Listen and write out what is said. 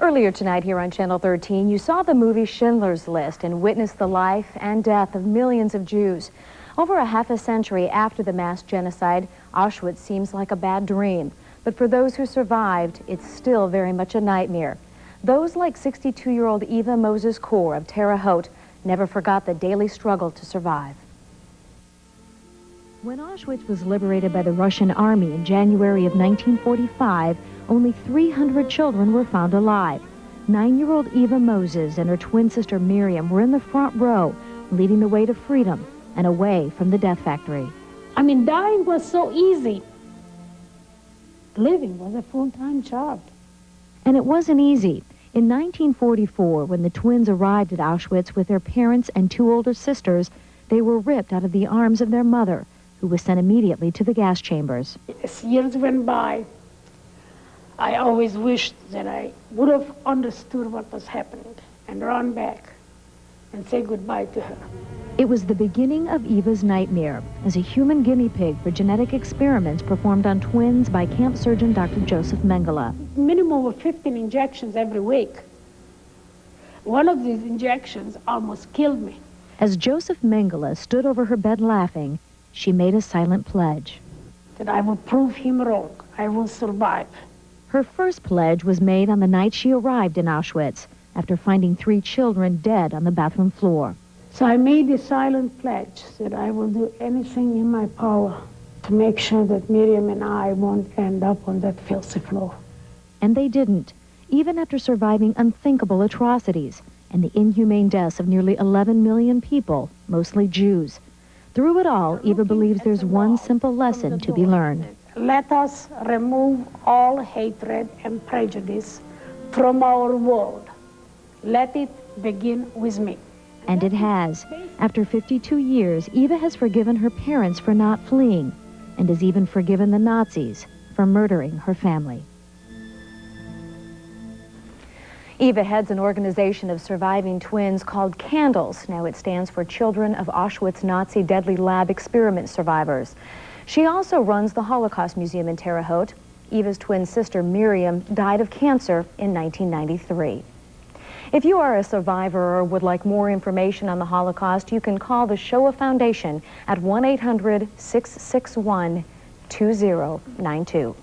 Earlier tonight here on Channel 13, you saw the movie Schindler's List and witnessed the life and death of millions of Jews. Over a half a century after the mass genocide, Auschwitz seems like a bad dream. But for those who survived, it's still very much a nightmare. Those like 62-year-old Eva Mozes Core of Terre Haute never forgot the daily struggle to survive. When Auschwitz was liberated by the Russian army in January of 1945, only 300 children were found alive. 9-year-old Eva Mozes and her twin sister Miriam were in the front row, leading the way to freedom and away from the death factory. I mean, dying was so easy. Living was a full-time job. And it wasn't easy. In 1944, when the twins arrived at Auschwitz with their parents and 2 older sisters, they were ripped out of the arms of their mother, who was sent immediately to the gas chambers. As years went by, I always wished that I would have understood what was happening and run back and say goodbye to her. It was the beginning of Eva's nightmare as a human guinea pig for genetic experiments performed on twins by camp surgeon Dr. Joseph Mengele. Minimum of 15 injections every week. One of these injections almost killed me. As Joseph Mengele stood over her bed laughing, she made a silent pledge. That I will prove him wrong. I will survive. Her first pledge was made on the night she arrived in Auschwitz, after finding 3 children dead on the bathroom floor. So I made a silent pledge that I will do anything in my power to make sure that Miriam and I won't end up on that filthy floor. And they didn't, even after surviving unthinkable atrocities and the inhumane deaths of nearly 11 million people, mostly Jews. Through it all, Eva believes there's one simple lesson to be learned. Let us remove all hatred and prejudice from our world. Let it begin with me. And it has. After 52 years, Eva has forgiven her parents for not fleeing and has even forgiven the Nazis for murdering her family. Eva heads an organization of surviving twins called Candles. Now it stands for Children of Auschwitz Nazi Deadly Lab Experiment Survivors. She also runs the Holocaust Museum in Terre Haute. Eva's twin sister Miriam died of cancer in 1993. If you are a survivor or would like more information on the Holocaust, you can call the Shoah Foundation at 1-800-661-2092.